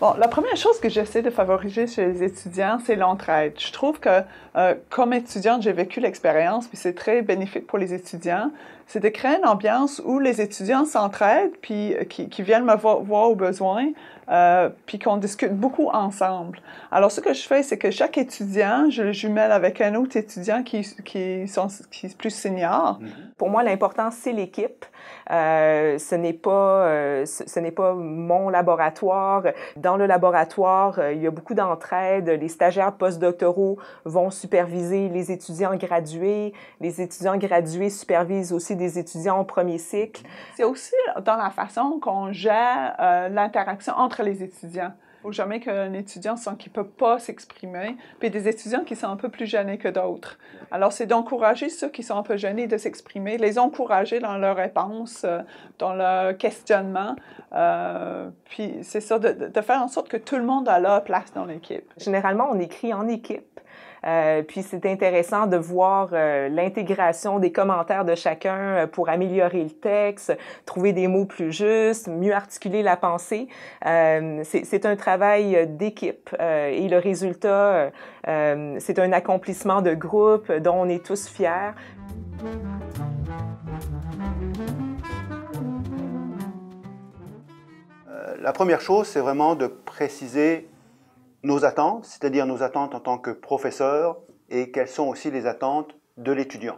Bon, la première chose que j'essaie de favoriser chez les étudiants, c'est l'entraide. Je trouve que comme étudiante, j'ai vécu l'expérience, puis c'est très bénéfique pour les étudiants. C'est de créer une ambiance où les étudiants s'entraident, puis qui viennent me voir au besoin, puis qu'on discute beaucoup ensemble. Alors, ce que je fais, c'est que chaque étudiant, je le jumelle avec un autre étudiant qui est plus senior. Pour moi, l'important, c'est l'équipe. Ce n'est pas mon laboratoire. Dans le laboratoire, il y a beaucoup d'entraide. Les stagiaires postdoctoraux vont superviser les étudiants gradués. Les étudiants gradués supervisent aussi des étudiants au premier cycle. C'est aussi dans la façon qu'on gère l'interaction entre les étudiants. Il ne faut jamais qu'un étudiant sent qu'il ne peut pas s'exprimer, puis des étudiants qui sont un peu plus gênés que d'autres. Alors, c'est d'encourager ceux qui sont un peu gênés de s'exprimer, les encourager dans leurs réponses, dans leur questionnement, puis c'est ça, de faire en sorte que tout le monde a leur place dans l'équipe. Généralement, on écrit en équipe. Puis c'est intéressant de voir l'intégration des commentaires de chacun pour améliorer le texte, trouver des mots plus justes, mieux articuler la pensée. C'est un travail d'équipe et le résultat, c'est un accomplissement de groupe dont on est tous fiers. La première chose, c'est vraiment de préciser nos attentes, c'est-à-dire nos attentes en tant que professeur et quelles sont aussi les attentes de l'étudiant.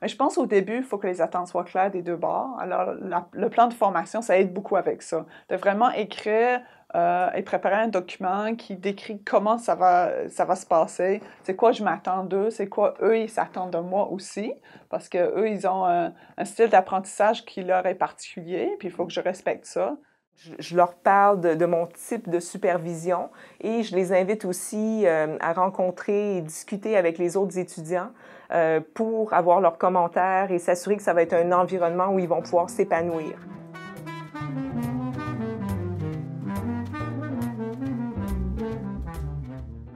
Mais je pense au début, il faut que les attentes soient claires des deux bords. Alors, le plan de formation, ça aide beaucoup avec ça. De vraiment écrire et préparer un document qui décrit comment ça va se passer, c'est quoi je m'attends d'eux, c'est quoi eux, ils s'attendent de moi aussi, parce qu'eux, ils ont un style d'apprentissage qui leur est particulier, puis il faut que je respecte ça. Je leur parle de mon type de supervision et je les invite aussi à rencontrer et discuter avec les autres étudiants pour avoir leurs commentaires et s'assurer que ça va être un environnement où ils vont pouvoir s'épanouir.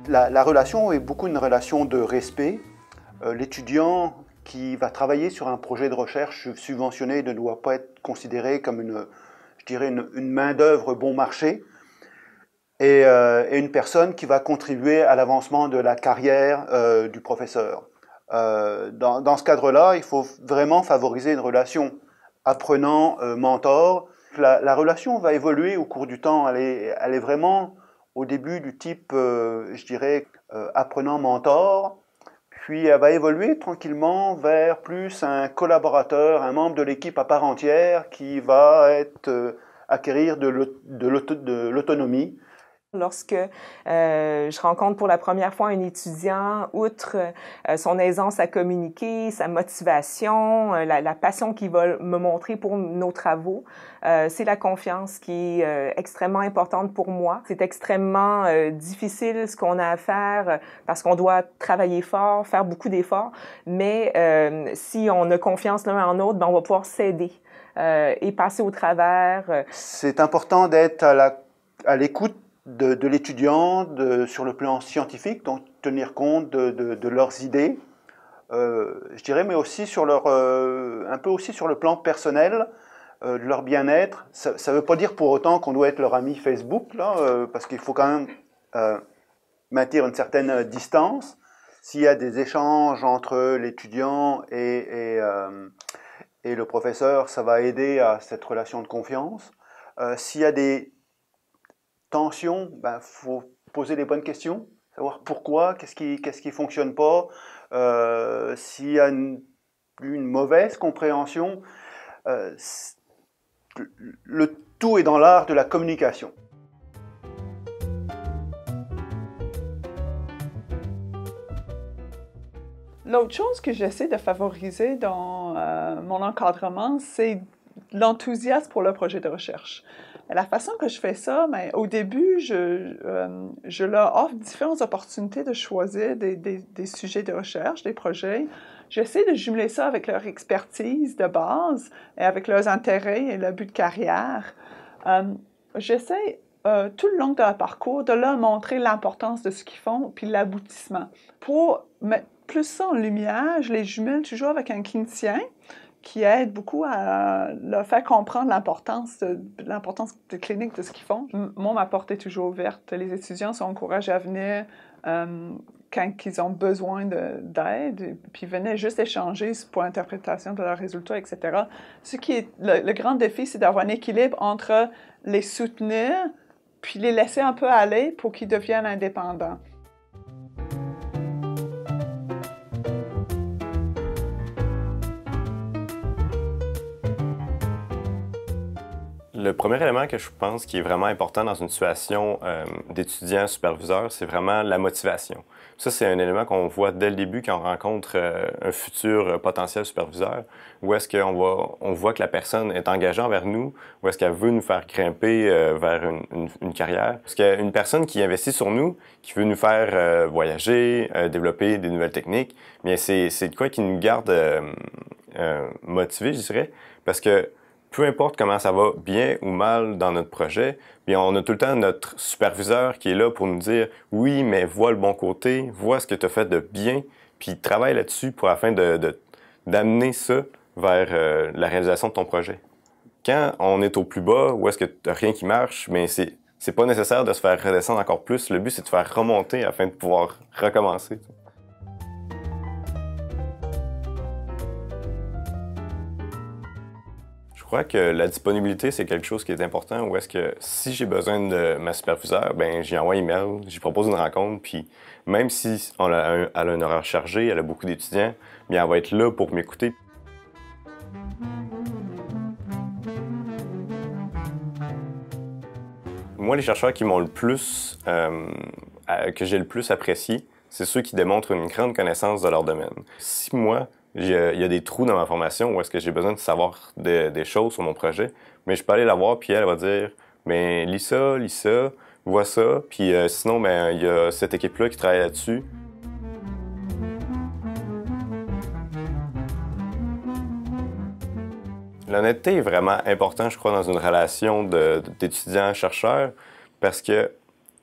La relation est beaucoup une relation de respect. L'étudiant qui va travailler sur un projet de recherche subventionné ne doit pas être considéré comme une main-d'œuvre bon marché et une personne qui va contribuer à l'avancement de la carrière du professeur. Dans ce cadre-là, il faut vraiment favoriser une relation apprenant-mentor. La relation va évoluer au cours du temps. Elle est vraiment au début du type, apprenant-mentor. Puis elle va évoluer tranquillement vers plus un collaborateur, un membre de l'équipe à part entière qui va acquérir de l'autonomie. Lorsque je rencontre pour la première fois un étudiant, outre son aisance à communiquer, sa motivation, la passion qu'il va me montrer pour nos travaux, c'est la confiance qui est extrêmement importante pour moi. C'est extrêmement difficile ce qu'on a à faire parce qu'on doit travailler fort, faire beaucoup d'efforts, mais si on a confiance l'un en l'autre, ben, on va pouvoir s'aider et passer au travers. C'est important d'être à l'écoute de l'étudiant sur le plan scientifique, donc tenir compte de leurs idées, je dirais, mais aussi un peu aussi sur le plan personnel, de leur bien-être. Ça ne veut pas dire pour autant qu'on doit être leur ami Facebook, là, parce qu'il faut quand même maintenir une certaine distance. S'il y a des échanges entre l'étudiant et le professeur, ça va aider à cette relation de confiance. S'il y a des tensions, ben, faut poser les bonnes questions, savoir pourquoi, qu'est-ce qui fonctionne pas, s'il y a une mauvaise compréhension. Le tout est dans l'art de la communication. L'autre chose que j'essaie de favoriser dans mon encadrement, c'est l'enthousiasme pour le projet de recherche. Et la façon que je fais ça, bien, au début, je leur offre différentes opportunités de choisir des sujets de recherche, des projets. J'essaie de jumeler ça avec leur expertise de base et avec leurs intérêts et leur but de carrière. J'essaie tout le long de leur parcours de leur montrer l'importance de ce qu'ils font puis l'aboutissement. Pour mettre plus ça en lumière, je les jumelle toujours avec un clinicien qui aide beaucoup à leur faire comprendre l'importance de clinique de ce qu'ils font. Moi, ma porte est toujours ouverte. Les étudiants sont encouragés à venir quand ils ont besoin d'aide, puis venaient juste échanger pour l'interprétation de leurs résultats, etc. Ce qui est le grand défi, c'est d'avoir un équilibre entre les soutenir puis les laisser un peu aller pour qu'ils deviennent indépendants. Le premier élément que je pense qui est vraiment important dans une situation d'étudiant superviseur, c'est vraiment la motivation. Ça, c'est un élément qu'on voit dès le début quand on rencontre un futur potentiel superviseur, où est-ce on voit que la personne est engagée envers nous, où est-ce qu'elle veut nous faire grimper vers une carrière. Parce qu'une personne qui investit sur nous, qui veut nous faire voyager, développer des nouvelles techniques, bien c'est de quoi qui nous garde motivés, je dirais, parce que peu importe comment ça va bien ou mal dans notre projet, bien on a tout le temps notre superviseur qui est là pour nous dire « Oui, mais vois le bon côté, vois ce que tu as fait de bien, puis travaille là-dessus afin d'amener ça vers la réalisation de ton projet. » Quand on est au plus bas, où est-ce que tu n'as rien qui marche, mais c'est pas nécessaire de se faire redescendre encore plus. Le but, c'est de faire remonter afin de pouvoir recommencer. Je crois que la disponibilité, c'est quelque chose qui est important. Où est-ce que si j'ai besoin de ma superviseure, ben j'y envoie un email, j'y propose une rencontre, puis même si elle a un horaire chargé, elle a beaucoup d'étudiants, bien elle va être là pour m'écouter. Moi, les chercheurs qui m'ont le plus, que j'ai le plus apprécié, c'est ceux qui démontrent une grande connaissance de leur domaine. Si moi, il y a des trous dans ma formation où est-ce que j'ai besoin de savoir des choses sur mon projet, mais je peux aller la voir, puis elle va dire « Mais lis ça, vois ça, puis sinon, ben il y a cette équipe-là qui travaille là-dessus. » L'honnêteté est vraiment importante, je crois, dans une relation d'étudiant-chercheur, parce que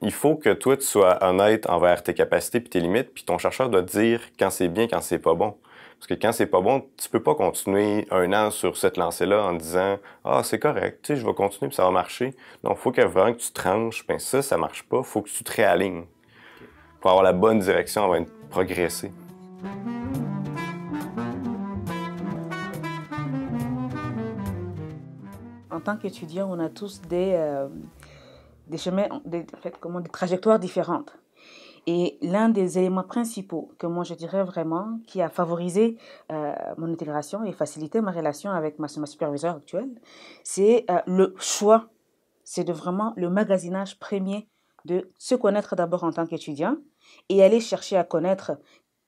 il faut que toi, tu sois honnête envers tes capacités et tes limites, puis ton chercheur doit te dire quand c'est bien, quand c'est pas bon. Parce que quand c'est pas bon, tu peux pas continuer un an sur cette lancée-là en disant « Ah, c'est correct, tu sais, je vais continuer puis ça va marcher. » Non, il faut vraiment que tu tranches. Ben ça marche pas. Il faut que tu te réalignes pour avoir la bonne direction avant de progresser. En tant qu'étudiant, on a tous des chemins, des trajectoires différentes. Et l'un des éléments principaux que moi je dirais vraiment qui a favorisé mon intégration et facilité ma relation avec ma superviseure actuelle, c'est le choix. C'est vraiment le magasinage premier de se connaître d'abord en tant qu'étudiant et aller chercher à connaître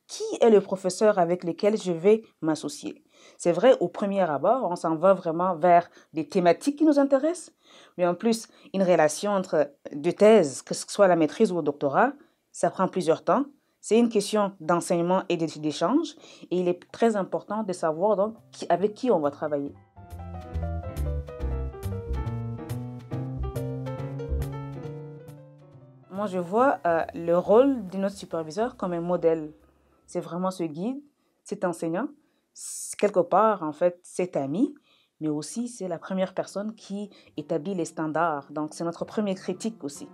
qui est le professeur avec lequel je vais m'associer. C'est vrai, au premier abord, on s'en va vraiment vers des thématiques qui nous intéressent, mais en plus, une relation entre deux thèses, que ce soit la maîtrise ou le doctorat, ça prend plusieurs temps. C'est une question d'enseignement et d'échange, et il est très important de savoir donc avec qui on va travailler. Moi, je vois le rôle de notre superviseur comme un modèle. C'est vraiment ce guide, cet enseignant, quelque part, en fait, cet ami, mais aussi c'est la première personne qui établit les standards. Donc, c'est notre premier critique aussi.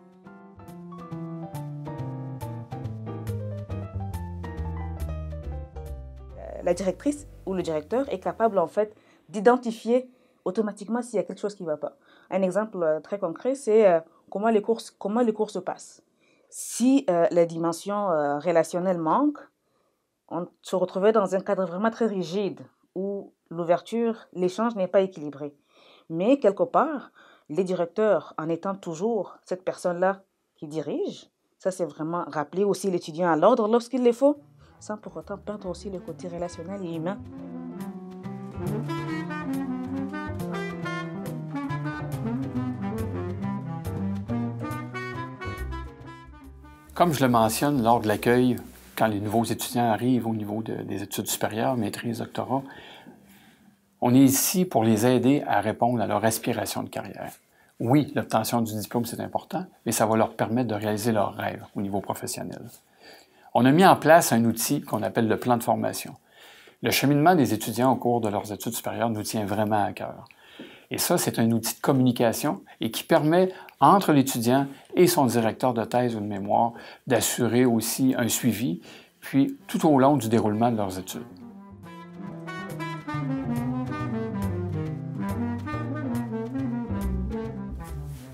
La directrice ou le directeur est capable, en fait, d'identifier automatiquement s'il y a quelque chose qui ne va pas. Un exemple très concret, c'est comment les cours se passent. Si la dimension relationnelle manque, on se retrouvait dans un cadre vraiment très rigide où l'ouverture, l'échange n'est pas équilibré. Mais quelque part, les directeurs, en étant toujours cette personne-là qui dirige, ça c'est vraiment rappeler aussi l'étudiant à l'ordre lorsqu'il le faut, sans pour autant perdre aussi le côté relationnel et humain. Comme je le mentionne lors de l'accueil, quand les nouveaux étudiants arrivent au niveau des études supérieures, maîtrise, doctorat, on est ici pour les aider à répondre à leur aspiration de carrière. Oui, l'obtention du diplôme, c'est important, mais ça va leur permettre de réaliser leurs rêves au niveau professionnel. On a mis en place un outil qu'on appelle le plan de formation. Le cheminement des étudiants au cours de leurs études supérieures nous tient vraiment à cœur. Et ça, c'est un outil de communication et qui permet, entre l'étudiant et son directeur de thèse ou de mémoire, d'assurer aussi un suivi, puis tout au long du déroulement de leurs études.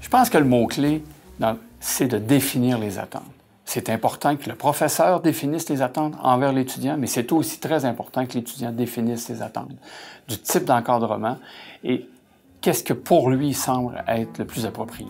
Je pense que le mot-clé, c'est de définir les attentes. C'est important que le professeur définisse les attentes envers l'étudiant, mais c'est aussi très important que l'étudiant définisse ses attentes, du type d'encadrement et qu'est-ce que pour lui semble être le plus approprié.